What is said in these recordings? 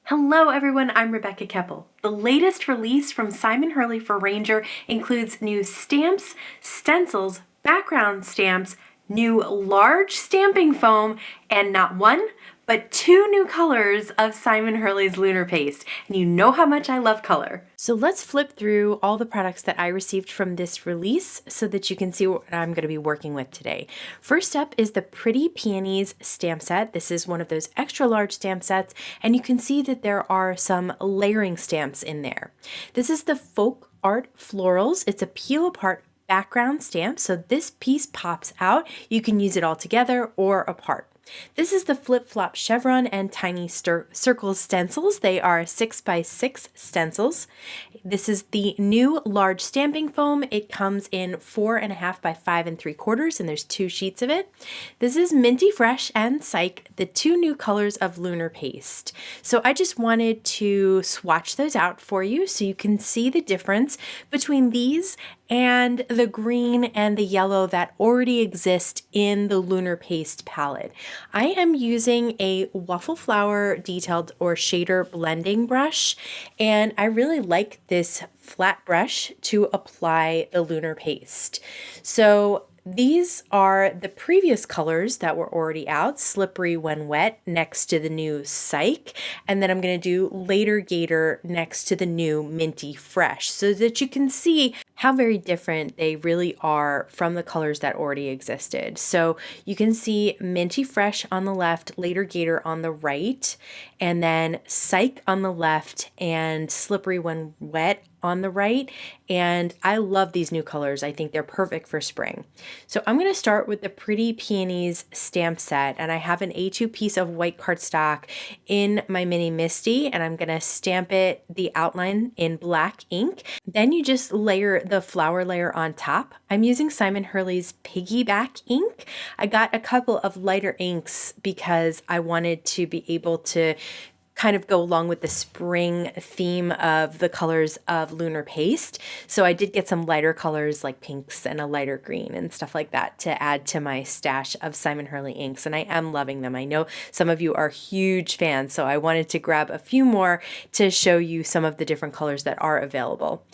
Hello everyone, I'm Rebecca Keppel. The latest release from Simon Hurley for Ranger includes new stamps, stencils, background stamps, new large stamping foam, and not one, but two new colors of Simon Hurley's Lunar Paste. And you know how much I love color. So let's flip through all the products that I received from this release so that you can see what I'm going to be working with today. First up is the Pretty Peonies stamp set. This is one of those extra large stamp sets, and you can see that there are some layering stamps in there. This is the Folk Art Florals. It's a peel apart background stamp, so this piece pops out. You can use it all together or apart. This is the Flip Flop Chevron and Tiny Circle stencils. They are 6x6 stencils. This is the new large stamping foam. It comes in 4.5 by 5 3/4, and there's 2 sheets of it. This is Minty Fresh and Sike, the 2 new colors of Lunar Paste. So I just wanted to swatch those out for you so you can see the difference between these and the green and the yellow that already exist in the Lunar Paste palette. I am using a waffle flower detailed or shader blending brush, and I really like this flat brush to apply the Lunar Paste. So these are the previous colors that were already out, Slippery When Wet next to the new Sike, and then I'm going to do later Gator next to the new Minty Fresh so that you can see how very different they really are from the colors that already existed. So you can see Minty Fresh on the left, later Gator on the right, and then Sike on the left and Slippery When Wet on the right. And I love these new colors. I think they're perfect for spring. So I'm going to start with the Pretty Peonies stamp set, and I have an A2 piece of white cardstock in my mini Misty, and I'm going to stamp it, the outline, in black ink. Then you just layer the flower layer on top. I'm using Simon Hurley's Piggyback ink. I got a couple of lighter inks because I wanted to be able to kind of go along with the spring theme of the colors of Lunar Paste. So I did get some lighter colors like pinks and a lighter green and stuff like that to add to my stash of Simon Hurley inks, and I am loving them. I know some of you are huge fans, so I wanted to grab a few more to show you some of the different colors that are available.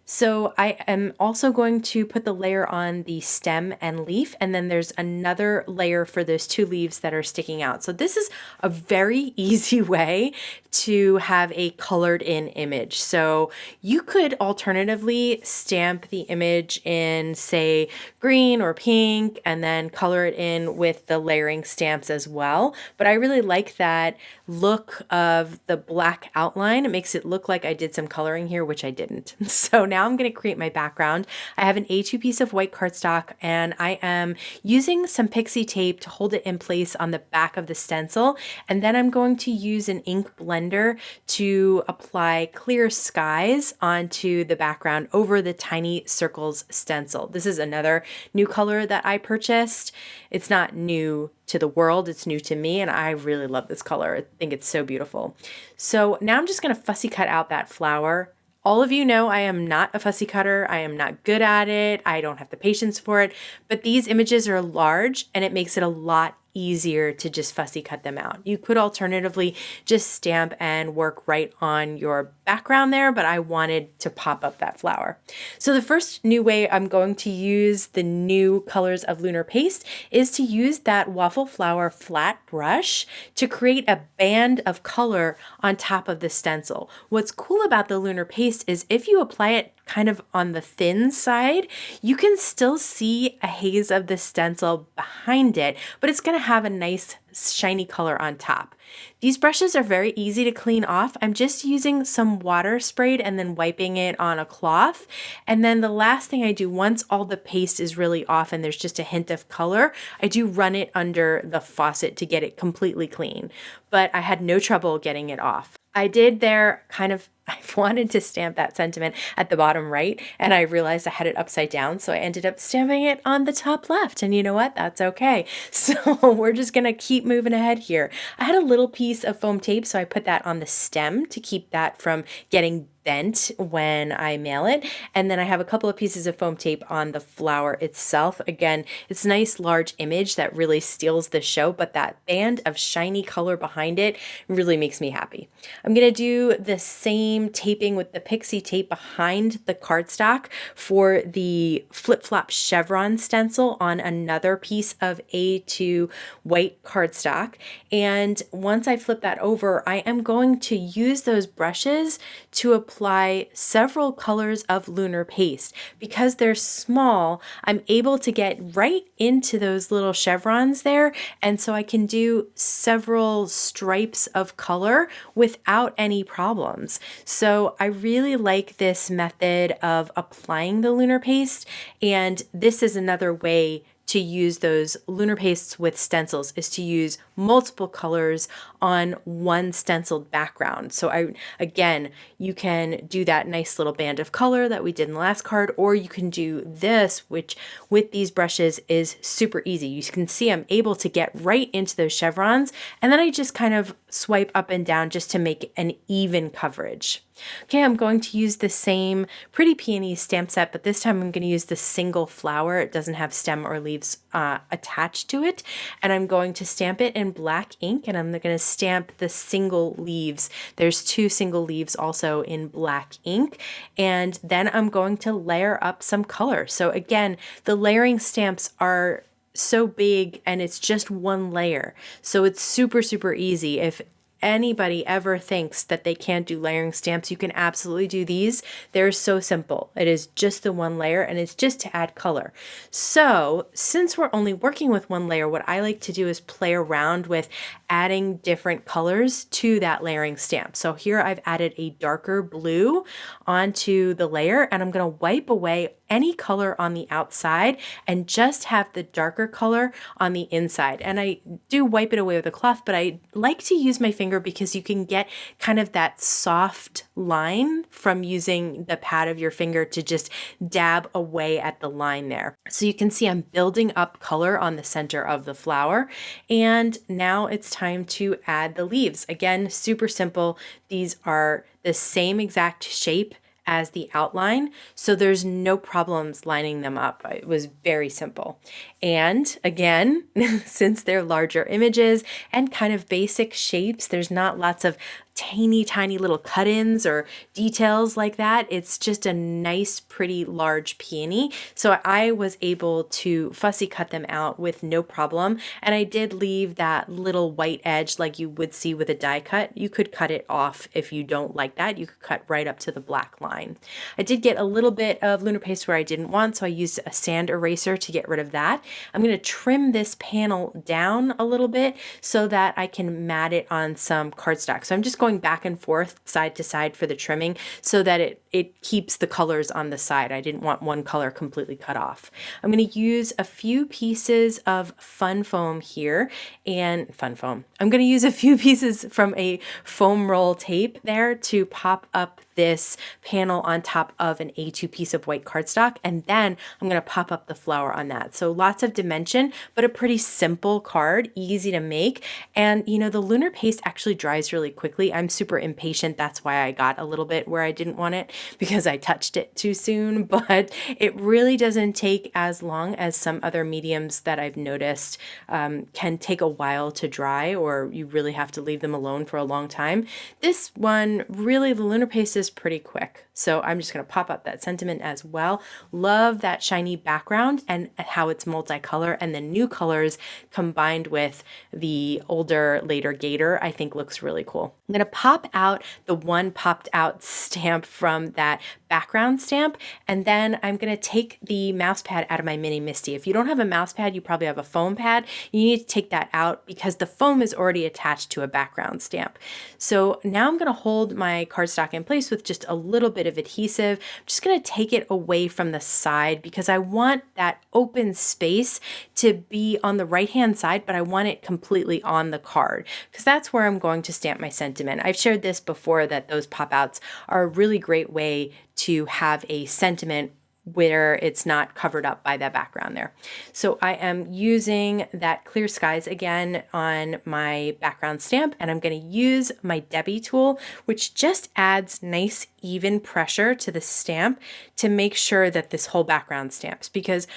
So I am also going to put the layer on the stem and leaf, and then there's another layer for those 2 leaves that are sticking out. So this is a very easy way to have a colored in image. So you could alternatively stamp the image in, say, green or pink, and then color it in with the layering stamps as well. But I really like that look of the black outline. It makes it look like I did some coloring here, which I didn't. So now I'm going to create my background. I have an A2 piece of white cardstock, and I am using some pixie tape to hold it in place on the back of the stencil. And then I'm going to use an ink blender to apply Clear Skies onto the background over the Tiny Circles stencil. This is another new color that I purchased. It's not new to the world, it's new to me, and I really love this color. I think it's so beautiful. So now I'm just going to fussy cut out that flower. All of you know I am not a fussy cutter. I am not good at it. I don't have the patience for it, but these images are large and it makes it a lot easier to just fussy cut them out. You could alternatively just stamp and work right on your background there, but I wanted to pop up that flower. So the first new way I'm going to use the new colors of Lunar Paste is to use that waffle flower flat brush to create a band of color on top of the stencil. What's cool about the Lunar Paste is if you apply it kind of on the thin side, you can still see a haze of the stencil behind it, but it's going to have a nice shiny color on top. These brushes are very easy to clean off. I'm just using some water sprayed and then wiping it on a cloth. And then the last thing I do, once all the paste is really off and there's just a hint of color, I do run it under the faucet to get it completely clean. But I had no trouble getting it off. I did there kind of, I wanted to stamp that sentiment at the bottom right, and I realized I had it upside down, so I ended up stamping it on the top left, and you know what? That's okay. So we're just gonna keep moving ahead here. I had a little piece of foam tape, so I put that on the stem to keep that from getting bent when I mail it. And then I have a couple of pieces of foam tape on the flower itself. Again, it's a nice large image that really steals the show, but that band of shiny color behind it really makes me happy. I'm going to do the same taping with the pixie tape behind the cardstock for the flip-flop chevron stencil on another piece of A2 white cardstock. And once I flip that over, I am going to use those brushes to apply several colors of Lunar Paste. Because they're small, I'm able to get right into those little chevrons there, and so I can do several stripes of color without any problems. So I really like this method of applying the Lunar Paste, and this is another way to use those Lunar Pastes with stencils, is to use multiple colors on one stenciled background. So again, you can do that nice little band of color that we did in the last card, or you can do this, which with these brushes is super easy. You can see I'm able to get right into those chevrons, and then I just kind of swipe up and down just to make an even coverage. Okay, I'm going to use the same Pretty Peonies stamp set, but this time I'm going to use the single flower. It doesn't have stem or leaves attached to it. And I'm going to stamp it in black ink, and I'm going to stamp the single leaves. There's 2 single leaves also in black ink. And then I'm going to layer up some color. So again, the layering stamps are so big and it's just one layer. So it's super, super easy. If anybody ever thinks that they can't do layering stamps, you can absolutely do these. They're so simple. It is just the one layer, and it's just to add color. So since we're only working with one layer, what I like to do is play around with adding different colors to that layering stamp. So here I've added a darker blue onto the layer, and I'm going to wipe away any color on the outside and just have the darker color on the inside. And I do wipe it away with a cloth, but I like to use my finger because you can get kind of that soft line from using the pad of your finger to just dab away at the line there. So you can see I'm building up color on the center of the flower. And now it's time to add the leaves. Again, super simple. These are the same exact shape as the outline, so there's no problems lining them up. It was very simple. And again, since they're larger images and kind of basic shapes, there's not lots of tiny little cut-ins or details like that. It's just a nice, pretty large peony. So I was able to fussy cut them out with no problem. And I did leave that little white edge like you would see with a die cut. You could cut it off if you don't like that. You could cut right up to the black line. I did get a little bit of Lunar Paste where I didn't want, so I used a sand eraser to get rid of that. I'm going to trim this panel down a little bit so that I can mat it on some cardstock. So I'm just going back and forth side to side for the trimming so that it keeps the colors on the side. I didn't want one color completely cut off. I'm going to use a few pieces of fun foam here, and I'm going to use a few pieces from a foam roll tape there to pop up this panel on top of an A2 piece of white cardstock, and then I'm going to pop up the flower on that. So lots of dimension, but a pretty simple card, easy to make. And you know, the Lunar Paste actually dries really quickly. I'm super impatient. That's why I got a little bit where I didn't want it, because I touched it too soon, but it really doesn't take as long as some other mediums that I've noticed can take a while to dry, or you really have to leave them alone for a long time. This one, really, the Lunar Paste is pretty quick. So I'm just going to pop up that sentiment as well. Love that shiny background and how it's multicolor, and the new colors combined with the older, later Gator, I think looks really cool. I'm going to pop out the one popped out stamp from that background stamp, and then I'm going to take the mouse pad out of my mini Misty. If you don't have a mouse pad, you probably have a foam pad. You need to take that out because the foam is already attached to a background stamp. So now I'm going to hold my cardstock in place with just a little bit of adhesive. I'm just going to take it away from the side because I want that open space to be on the right hand side, but I want it completely on the card because that's where I'm going to stamp my sentiment. I've shared this before that those pop outs are a really great way to have a sentiment where it's not covered up by that background there. So I am using that Clear Skies again on my background stamp, and I'm going to use my Debbie tool, which just adds nice even pressure to the stamp to make sure that this whole background stamps, because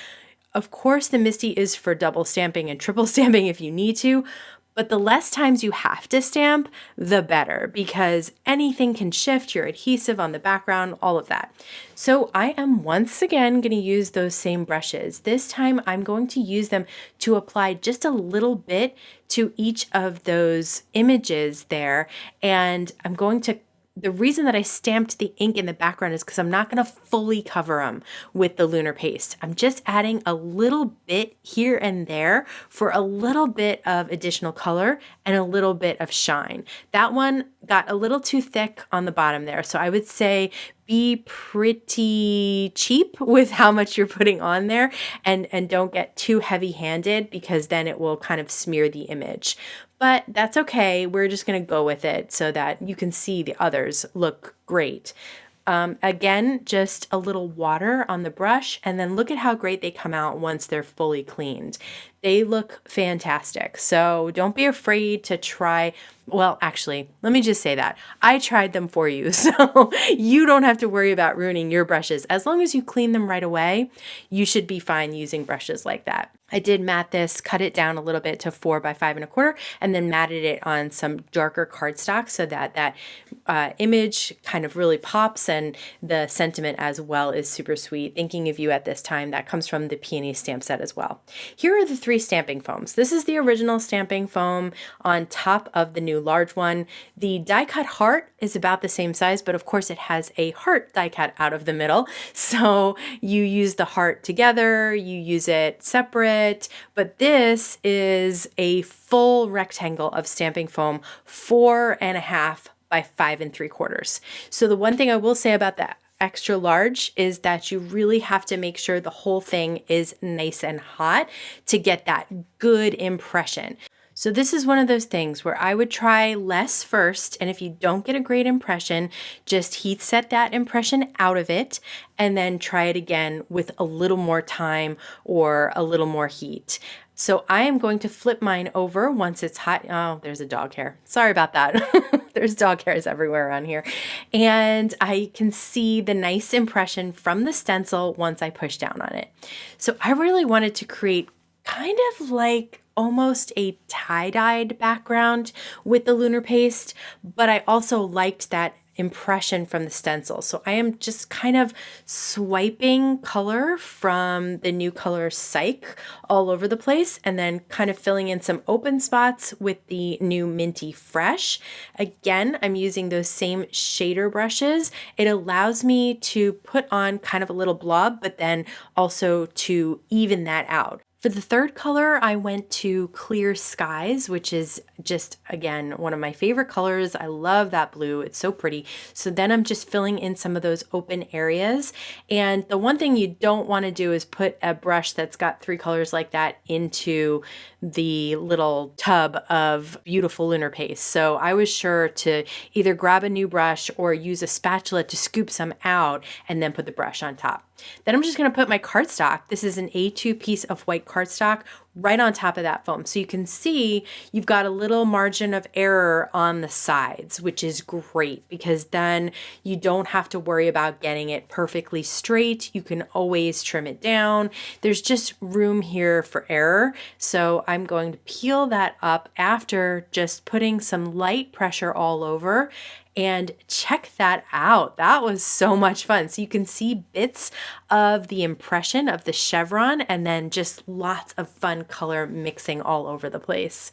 of course the Misty is for double stamping and triple stamping if you need to, but the less times you have to stamp, the better, because anything can shift your adhesive on the background, all of that. So I am once again going to use those same brushes. This time I'm going to use them to apply just a little bit to each of those images there. And I'm going to the reason that I stamped the ink in the background is because I'm not going to fully cover them with the Lunar Paste. I'm just adding a little bit here and there for a little bit of additional color and a little bit of shine. That one got a little too thick on the bottom there, so I would say be pretty cheap with how much you're putting on there, and don't get too heavy-handed, because then it will kind of smear the image. But that's okay. We're just going to go with it so that you can see the others look great. Again, just a little water on the brush, and then look at how great they come out once they're fully cleaned. They look fantastic. So don't be afraid to try. Well, actually, let me just say that I tried them for you, so you don't have to worry about ruining your brushes. As long as you clean them right away, you should be fine using brushes like that. I did matte this, cut it down a little bit to 4 by 5 1/4, and then matted it on some darker cardstock so that that image kind of really pops, and the sentiment as well is super sweet. Thinking of you at this time. That comes from the Peonies stamp set as well. Here are the 3 stamping foams. This is the original stamping foam on top of the new large one. The die cut heart is about the same size, but of course it has a heart die cut out of the middle. So you use the heart together, you use it separate. But this is a full rectangle of stamping foam, 4.5 by 5 3/4. So the one thing I will say about that extra large is that you really have to make sure the whole thing is nice and hot to get that good impression. So this is one of those things where I would try less first, and if you don't get a great impression, just heat set that impression out of it, and then try it again with a little more time or a little more heat. So I am going to flip mine over once it's hot. Oh, there's a dog hair. Sorry about that. There's dog hairs everywhere around here. And I can see the nice impression from the stencil once I push down on it. So I really wanted to create kind of like almost a tie-dyed background with the Lunar Paste, but I also liked that impression from the stencil. So I am just kind of swiping color from the new color Sike all over the place, and then kind of filling in some open spots with the new Minty Fresh. Again, I'm using those same shader brushes. It allows me to put on kind of a little blob, but then also to even that out. For the third color, I went to Clear Skies, which is just, again, one of my favorite colors. I love that blue. It's so pretty. So then I'm just filling in some of those open areas. And the one thing you don't want to do is put a brush that's got 3 colors like that into the little tub of beautiful Lunar Paste. So I was sure to either grab a new brush or use a spatula to scoop some out and then put the brush on top. Then I'm just going to put my cardstock. This is an A2 piece of white cardstock right on top of that foam. So you can see you've got a little margin of error on the sides, which is great because then you don't have to worry about getting it perfectly straight. You can always trim it down. There's just room here for error. So I'm going to peel that up after just putting some light pressure all over. And check that out. That was so much fun. So you can see bits of the impression of the chevron and then just lots of fun color mixing all over the place.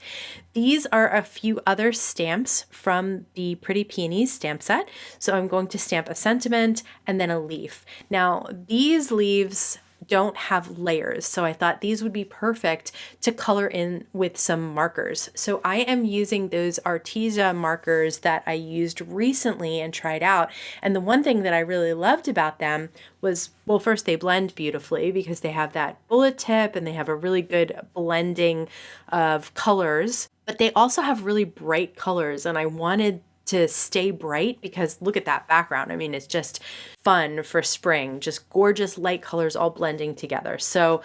These are a few other stamps from the Pretty Peonies stamp set. So I'm going to stamp a sentiment and then a leaf. Now these leaves don't have layers, so I thought these would be perfect to color in with some markers. So I am using those Artesia markers that I used recently and tried out, and the one thing that I really loved about them was, well, first they blend beautifully because they have that bullet tip and they have a really good blending of colors, but they also have really bright colors, and I wanted to stay bright because look at that background. I mean, it's just fun for spring, just gorgeous light colors all blending together. So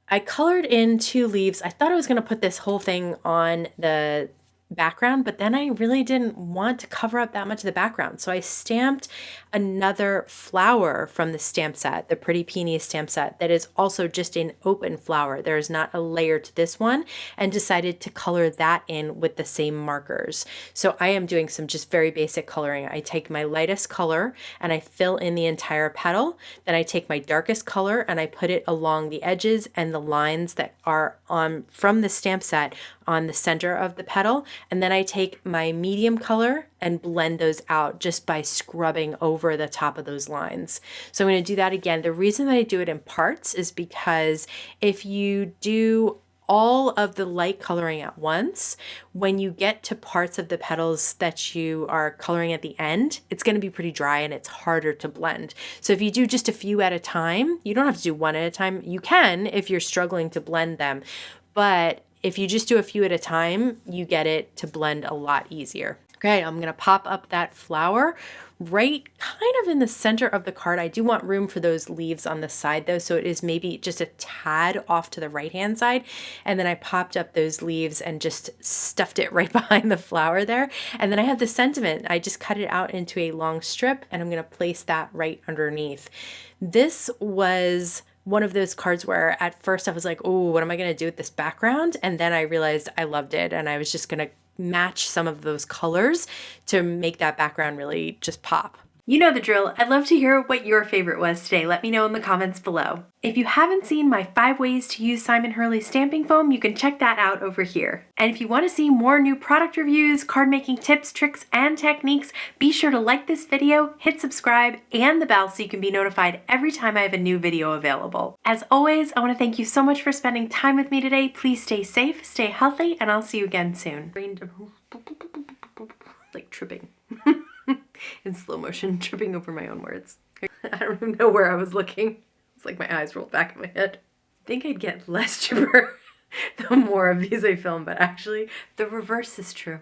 I colored in 2 leaves. I thought I was going to put this whole thing on the background, but then I really didn't want to cover up that much of the background. So I stamped another flower from the stamp set, the Pretty Peonies stamp set, that is also just an open flower. There is not a layer to this one, and decided to color that in with the same markers. So I am doing some just very basic coloring. I take my lightest color and I fill in the entire petal. Then I take my darkest color and I put it along the edges and the lines that are on from the stamp set on the center of the petal. And then I take my medium color and blend those out just by scrubbing over the top of those lines. So I'm going to do that again. The reason that I do it in parts is because if you do all of the light coloring at once, when you get to parts of the petals that you are coloring at the end, it's going to be pretty dry and it's harder to blend. So if you do just a few at a time, you don't have to do one at a time. You can if you're struggling to blend them, but if you just do a few at a time, you get it to blend a lot easier. Okay, I'm gonna pop up that flower right kind of in the center of the card. I do want room for those leaves on the side though, so it is maybe just a tad off to the right-hand side. And then I popped up those leaves and just stuffed it right behind the flower there. And then I have the sentiment. I just cut it out into a long strip and I'm gonna place that right underneath. This was one of those cards where at first I was like, oh, what am I going to do with this background? And then I realized I loved it and I was just going to match some of those colors to make that background really just pop. You know the drill. I'd love to hear what your favorite was today. Let me know in the comments below. If you haven't seen my 5 ways to use Simon Hurley stamping foam, you can check that out over here. And if you want to see more new product reviews, card making tips, tricks, and techniques, be sure to like this video, hit subscribe, and the bell so you can be notified every time I have a new video available. As always, I want to thank you so much for spending time with me today. Please stay safe, stay healthy, and I'll see you again soon. Like tripping. In slow motion, tripping over my own words. I don't even know where I was looking. It's like my eyes rolled back in my head. I think I'd get less chipper the more of these I film, but actually the reverse is true.